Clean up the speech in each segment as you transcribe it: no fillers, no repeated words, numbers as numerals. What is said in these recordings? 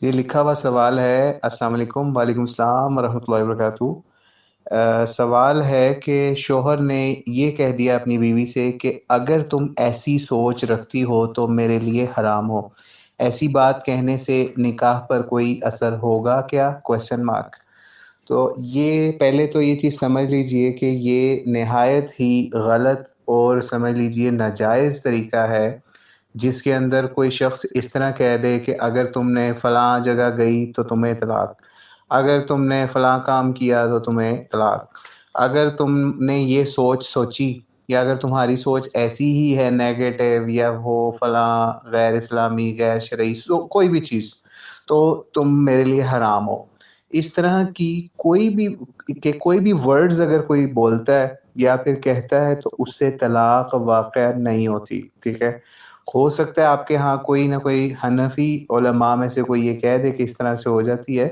یہ لکھا ہوا سوال ہے۔ السلام علیکم، وعلیکم السلام ورحمۃ اللہ وبرکاتہ۔ سوال ہے کہ شوہر نے یہ کہہ دیا اپنی بیوی سے کہ اگر تم ایسی سوچ رکھتی ہو تو میرے لیے حرام ہو، ایسی بات کہنے سے نکاح پر کوئی اثر ہوگا کیا؟ Question mark. تو یہ پہلے تو یہ چیز سمجھ لیجئے کہ یہ نہایت ہی غلط اور سمجھ لیجئے ناجائز طریقہ ہے جس کے اندر کوئی شخص اس طرح کہہ دے کہ اگر تم نے فلاں جگہ گئی تو تمہیں طلاق، اگر تم نے فلاں کام کیا تو تمہیں طلاق، اگر تم نے یہ سوچی یا اگر تمہاری سوچ ایسی ہی ہے نیگیٹو یا وہ فلاں غیر اسلامی غیر شرعی کوئی بھی چیز، تو تم میرے لیے حرام ہو۔ اس طرح کی کوئی بھی ورڈز اگر کوئی بولتا ہے یا پھر کہتا ہے تو اس سے طلاق واقع نہیں ہوتی، ٹھیک ہے؟ ہو سکتا ہے آپ کے ہاں کوئی نہ کوئی حنفی علماء میں سے کوئی یہ کہہ دے کہ اس طرح سے ہو جاتی ہے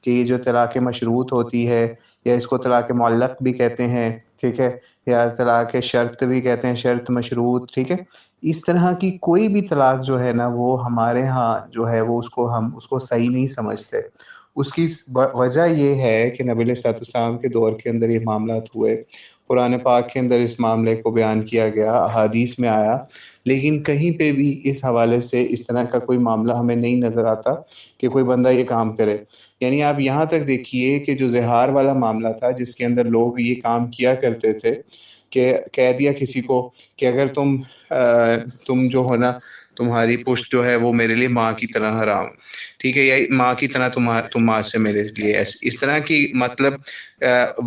کہ یہ جو طلاق مشروط ہوتی ہے یا اس کو طلاق معلق بھی کہتے ہیں، ٹھیک ہے، یا طلاق شرط بھی کہتے ہیں، شرط مشروط، ٹھیک ہے، اس طرح کی کوئی بھی طلاق جو ہے نا وہ ہمارے ہاں جو ہے وہ ہم اس کو صحیح نہیں سمجھتے۔ اس کی وجہ یہ ہے کہ نبی علیہ الصلوۃ والسلام کے دور کے اندر یہ معاملات ہوئے، قرآن پاک کے اندر اس معاملے کو بیان کیا گیا، احادیث میں آیا، لیکن کہیں پہ بھی اس حوالے سے اس طرح کا کوئی معاملہ ہمیں نہیں نظر آتا کہ کوئی بندہ یہ کام کرے۔ یعنی آپ یہاں تک دیکھیے کہ جو زہار والا معاملہ تھا جس کے اندر لوگ یہ کام کیا کرتے تھے کہ کہہ دیا کسی کو کہ اگر تم جو ہو نا تمہاری پشت جو ہے وہ میرے لیے ماں کی طرح حرام، ٹھیک ہے، یا ماں کی طرح تم ماں سے میرے لیے اس طرح کی مطلب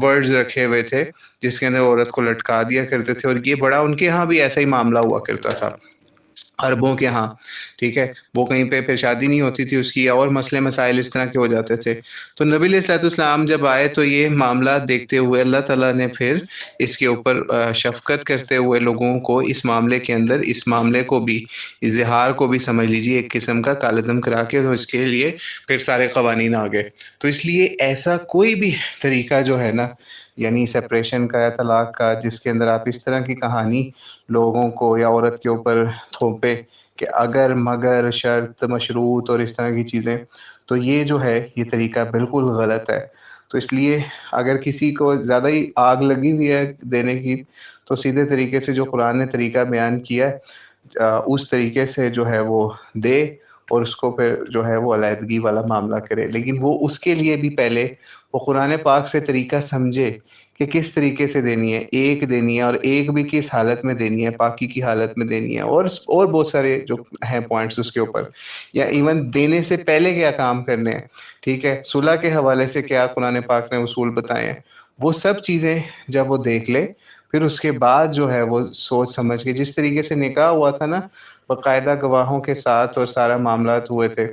ورڈز رکھے ہوئے تھے جس کے اندر عورت کو لٹکا دیا کرتے تھے، اور یہ بڑا ان کے ہاں بھی ایسا ہی معاملہ ہوا کرتا تھا، عربوں کے ہاں، ٹھیک ہے، وہ کہیں پہ پھر شادی نہیں ہوتی تھی اس کی اور مسئلے مسائل اس طرح کے ہو جاتے تھے۔ تو نبی علیہ الصلوۃ والسلام جب آئے تو یہ معاملات دیکھتے ہوئے اللہ تعالیٰ نے پھر اس کے اوپر شفقت کرتے ہوئے لوگوں کو اس معاملے کے اندر اس معاملے کو بھی اظہار کو بھی سمجھ لیجیے ایک قسم کا کالعدم کرا کے تو اس کے لیے پھر سارے قوانین آ گئے۔ تو اس لیے ایسا کوئی بھی طریقہ جو ہے نا یعنی سپریشن کا یا طلاق کا جس کے اندر آپ اس طرح کی کہانی لوگوں کو یا عورت کے اوپر تھوپے کہ اگر مگر شرط مشروط اور اس طرح کی چیزیں، تو یہ جو ہے یہ طریقہ بالکل غلط ہے۔ تو اس لیے اگر کسی کو زیادہ ہی آگ لگی ہوئی ہے دینے کی تو سیدھے طریقے سے جو قرآن نے طریقہ بیان کیا ہے اس طریقے سے جو ہے وہ دے، اور اس کو پھر جو ہے وہ علیحدگی والا معاملہ کرے، لیکن وہ اس کے لیے بھی پہلے وہ قرآن پاک سے طریقہ سمجھے کہ کس طریقے سے دینی ہے، ایک دینی ہے اور ایک بھی کس حالت میں دینی ہے، پاکی کی حالت میں دینی ہے، اور بہت سارے جو ہیں پوائنٹس اس کے اوپر، یا ایون دینے سے پہلے کیا کام کرنے ہیں، ٹھیک ہے، صلح کے حوالے سے کیا قرآن پاک نے اصول بتائے ہیں، وہ سب چیزیں جب وہ دیکھ لے پھر اس کے بعد جو ہے وہ سوچ سمجھ کے جس طریقے سے نکاح ہوا تھا نا باقاعدہ گواہوں کے ساتھ اور سارا معاملات ہوئے تھے،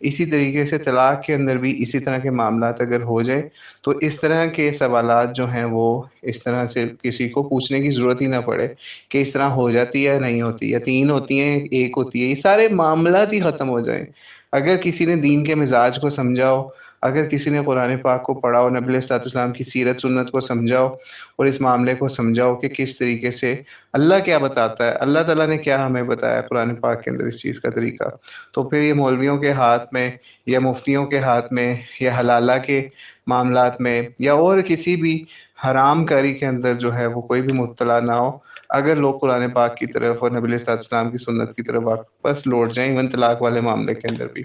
اسی طریقے سے طلاق کے اندر بھی اسی طرح کے معاملات اگر ہو جائے تو اس طرح کے سوالات جو ہیں وہ اس طرح سے کسی کو پوچھنے کی ضرورت ہی نہ پڑے کہ اس طرح ہو جاتی ہے نہیں ہوتی، یا تین ہوتی ہیں ایک ہوتی ہے، یہ سارے معاملات ہی ختم ہو جائیں اگر کسی نے دین کے مزاج کو سمجھاؤ، اگر کسی نے قرآن پاک کو پڑھاؤ، نبی علیہ الصلوۃ والسلام کی سیرت سنت کو سمجھاؤ اور اس معاملے کو سمجھاؤ کہ کس طریقے سے اللہ کیا بتاتا ہے، اللہ تعالیٰ نے کیا ہمیں بتایا قرآن پاک کے اندر اس چیز کا طریقہ، تو پھر یہ مولویوں کے ہاتھ میں یا مفتیوں کے ہاتھ میں یا حلالہ کے معاملات میں یا اور کسی بھی حرام کاری کے اندر جو ہے وہ کوئی بھی مبتلا نہ ہو، اگر لوگ قرآن پاک کی طرف اور نبی علیہ الصلوۃ والسلام کی سنت کی طرف واپس لوٹ جائیں ایون طلاق والے معاملے کے اندر بھی،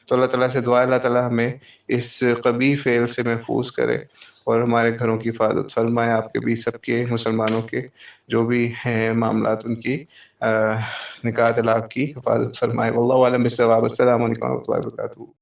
تو اللہ تعالیٰ سے دعا ہے اللہ تعالیٰ ہمیں اس قبیح فعل سے محفوظ کرے اور ہمارے گھروں کی حفاظت فرمائے، آپ کے بھی سب کے مسلمانوں کے جو بھی ہیں معاملات ان کی نکاح طلاق کی حفاظت فرمائے۔ واللہ اعلم بالصواب۔ السلام علیکم و رحمۃ اللہ وبرکاتہ۔